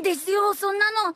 ですよ、そんなの。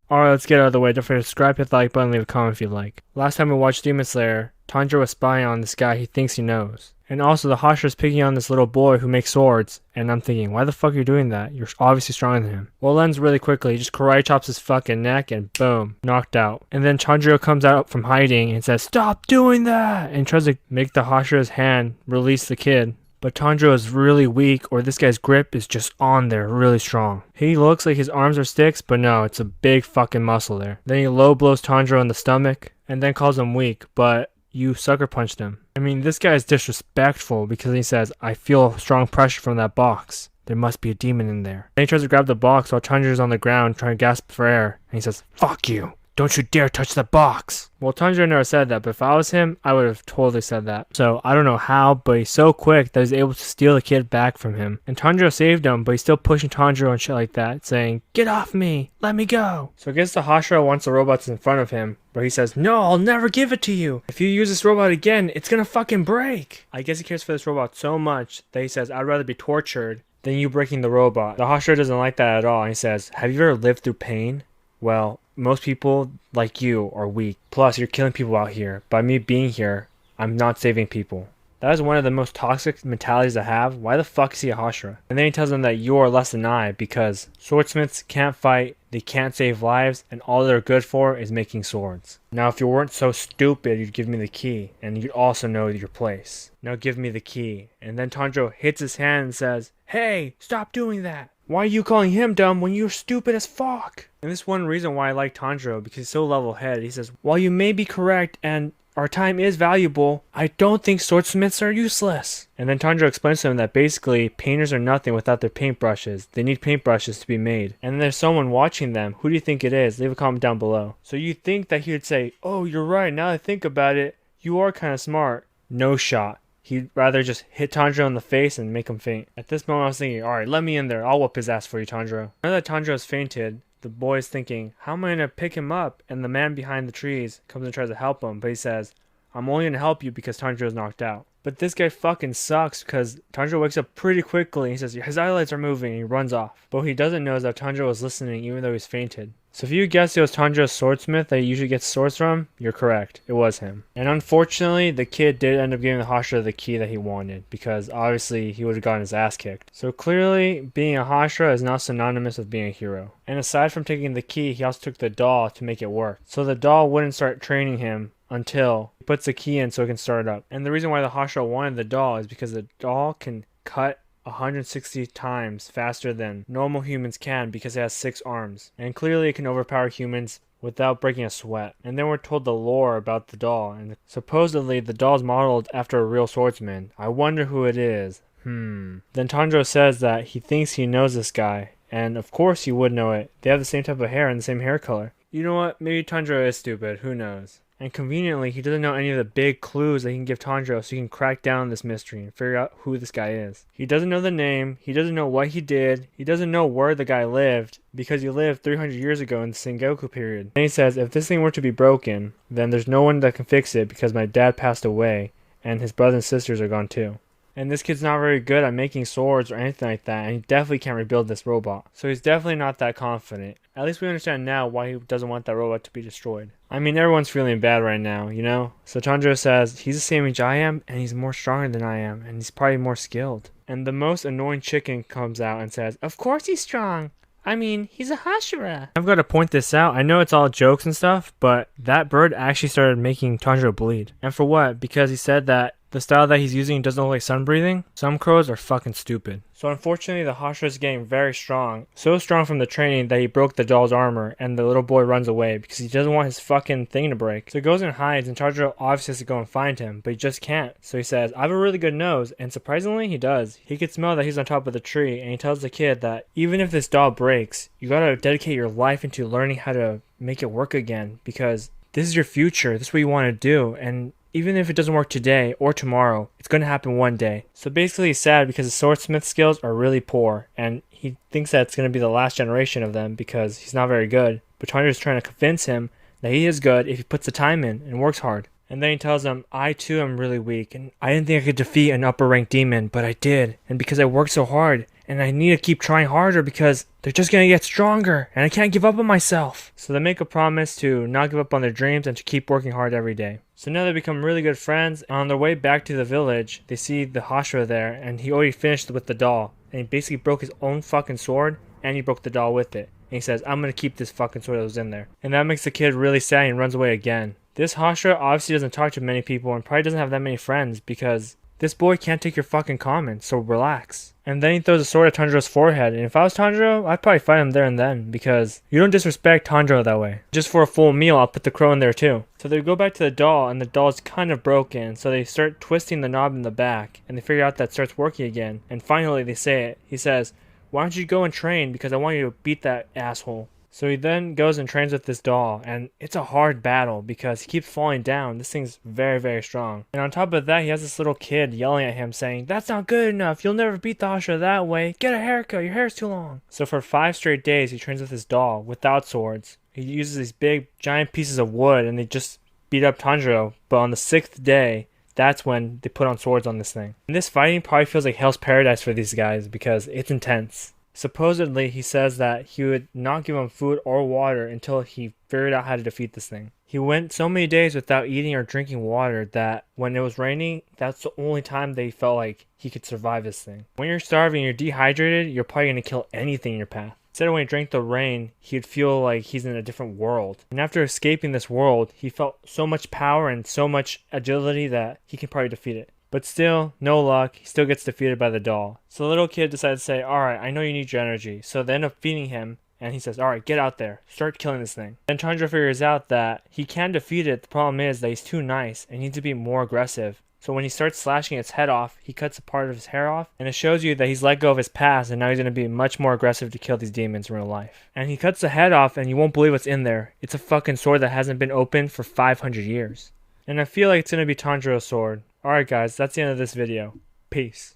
Alright, let's get out of the way. Don't forget to subscribe, hit the like button, leave a comment if you like. Last time we watched Demon Slayer, Tanjiro was spying on this guy he thinks he knows. And also, the Hashira is picking on this little boy who makes swords, and I'm thinking, why the fuck are you doing that? You're obviously stronger than him. Well, it ends really quickly. He just karate chops his fucking neck, and boom, knocked out. And then Tanjiro comes out from hiding and says, "Stop doing that!" and tries to make the Hashira's hand release the kid. But Tanjiro is really weak, or this guy's grip is just on there, really strong. He looks like his arms are sticks, but no, it's a big fucking muscle there. Then he low blows Tanjiro in the stomach, and then calls him weak, but you sucker punched him. I mean, this guy is disrespectful because he says, "I feel strong pressure from that box. There must be a demon in there." Then he tries to grab the box while Tanjiro's on the ground trying to gasp for air, and he says, "Fuck you. Don't you dare touch the box." Well, Tanjiro never said that, but if I was him, I would have totally said that. So, I don't know how, but he's so quick that he's able to steal the kid back from him. And Tanjiro saved him, but he's still pushing Tanjiro and shit like that, saying, "Get off me! Let me go!" So I guess the Hashira wants the robots in front of him, but he says, "No, I'll never give it to you! If you use this robot again, it's gonna fucking break!" I guess he cares for this robot so much that he says, "I'd rather be tortured than you breaking the robot." The Hashira doesn't like that at all, and he says, "Have you ever lived through pain? Well, most people like you are weak. Plus, you're killing people out here. By me being here, I'm not saving people." That is one of the most toxic mentalities I have. Why the fuck is he a Hashira? And then he tells them that you are less than I because swordsmiths can't fight, they can't save lives, and all they're good for is making swords. Now, if you weren't so stupid, you'd give me the key, and you'd also know your place. Now give me the key. And then Tanjiro hits his hand and says, "Hey, stop doing that! Why are you calling him dumb when you're stupid as fuck?" And this is one reason why I like Tanjiro, because he's so level-headed. He says, "While you may be correct and our time is valuable, I don't think swordsmiths are useless." And then Tanjiro explains to him that basically painters are nothing without their paintbrushes. They need paintbrushes to be made. And then there's someone watching them. Who do you think it is? Leave a comment down below. So you think that he would say, "Oh, you're right. Now that I think about it, you are kind of smart." No shot. He'd rather just hit Tanjiro in the face and make him faint. At this moment I was thinking, alright, let me in there. I'll whoop his ass for you, Tanjiro. Now that Tanjiro's fainted, the boy is thinking, how am I going to pick him up? And the man behind the trees comes and tries to help him, but he says, "I'm only going to help you because Tanjiro's knocked out." But this guy fucking sucks because Tanjiro wakes up pretty quickly and he says, "His eyelids are moving," and he runs off. But what he doesn't know is that Tanjiro was listening even though he's fainted. So if you guessed it was Tanjiro's swordsmith that he usually gets swords from, you're correct. It was him. And unfortunately, the kid did end up giving the Hashira the key that he wanted, because obviously he would have gotten his ass kicked. So clearly, being a Hashira is not synonymous with being a hero. And aside from taking the key, he also took the doll to make it work. So the doll wouldn't start training him until he puts the key in so it can start up. And the reason why the Hashira wanted the doll is because the doll can cut 160 times faster than normal humans can because it has 6 arms. And clearly it can overpower humans without breaking a sweat. And then we're told the lore about the doll, and supposedly the doll is modeled after a real swordsman. I wonder who it is. Then Tanjiro says that he thinks he knows this guy, and of course he would know it. They have the same type of hair and the same hair color. You know what? Maybe Tanjiro is stupid. Who knows? And conveniently, he doesn't know any of the big clues that he can give Tanjiro so he can crack down this mystery and figure out who this guy is. He doesn't know the name, he doesn't know what he did, he doesn't know where the guy lived, because he lived 300 years ago in the Sengoku period. And he says, if this thing were to be broken, then there's no one that can fix it because my dad passed away, and his brothers and sisters are gone too. And this kid's not very good at making swords or anything like that, and he definitely can't rebuild this robot. So he's definitely not that confident. At least we understand now why he doesn't want that robot to be destroyed. I mean, everyone's feeling bad right now, you know? So Tanjiro says, he's the same age I am, and he's more stronger than I am, and he's probably more skilled. And the most annoying chicken comes out and says, "Of course he's strong. I mean, he's a Hashira." I've got to point this out. I know it's all jokes and stuff, but that bird actually started making Tanjiro bleed. And for what? Because he said that the style that he's using doesn't look like sun breathing. Some crows are fucking stupid. So unfortunately, the Hashira is getting very strong. So strong from the training that he broke the doll's armor, and the little boy runs away because he doesn't want his fucking thing to break. So he goes and hides, and Tanjiro obviously has to go and find him, but he just can't. So he says, "I have a really good nose," and surprisingly, he does. He can smell that he's on top of the tree, and he tells the kid that even if this doll breaks, you gotta dedicate your life into learning how to make it work again, because this is your future. This is what you want to do, and even if it doesn't work today or tomorrow, it's going to happen one day. So basically he's sad because his swordsmith skills are really poor, and he thinks that it's going to be the last generation of them because he's not very good. But Tanjiro's trying to convince him that he is good if he puts the time in and works hard. And then he tells him, I too am really weak, and I didn't think I could defeat an upper ranked demon, but I did. And because I worked so hard, and I need to keep trying harder because they're just gonna get stronger, and I can't give up on myself. So they make a promise to not give up on their dreams and to keep working hard every day. So now they become really good friends, and on their way back to the village, they see the Hashira there, and he already finished with the doll. And he basically broke his own fucking sword, and he broke the doll with it. And he says, I'm gonna keep this fucking sword that was in there. And that makes the kid really sad and runs away again. This Hashira obviously doesn't talk to many people and probably doesn't have that many friends because this boy can't take your fucking comments, so relax. And then he throws a sword at Tanjiro's forehead, and if I was Tanjiro, I'd probably fight him there and then, because you don't disrespect Tanjiro that way. Just for a full meal, I'll put the crow in there too. So they go back to the doll, and the doll's kind of broken, so they start twisting the knob in the back, and they figure out that it starts working again, and finally they say it. He says, why don't you go and train, because I want you to beat that asshole. So he then goes and trains with this doll, and it's a hard battle because he keeps falling down. This thing's very, very strong. And on top of that, he has this little kid yelling at him saying, that's not good enough, you'll never beat the Hashira that way, get a haircut, your hair's too long. So for 5 straight days, he trains with his doll, without swords. He uses these big, giant pieces of wood, and they just beat up Tanjiro. But on the 6th day, that's when they put on swords on this thing. And this fighting probably feels like hell's paradise for these guys because it's intense. Supposedly, he says that he would not give him food or water until he figured out how to defeat this thing. He went so many days without eating or drinking water that when it was raining, that's the only time they felt like he could survive this thing. When you're starving, you're dehydrated, you're probably going to kill anything in your path. Instead of when he drank the rain, he'd feel like he's in a different world. And after escaping this world, he felt so much power and so much agility that he can probably defeat it. But still, no luck, he still gets defeated by the doll. So the little kid decides to say, alright, I know you need your energy. So they end up feeding him, and he says, alright, get out there, start killing this thing. Then Tanjiro figures out that he can defeat it, the problem is that he's too nice, and he needs to be more aggressive. So when he starts slashing its head off, he cuts a part of his hair off, and it shows you that he's let go of his past, and now he's going to be much more aggressive to kill these demons in real life. And he cuts the head off, and you won't believe what's in there. It's a fucking sword that hasn't been opened for 500 years. And I feel like it's going to be Tanjiro's sword. Alright guys, that's the end of this video. Peace.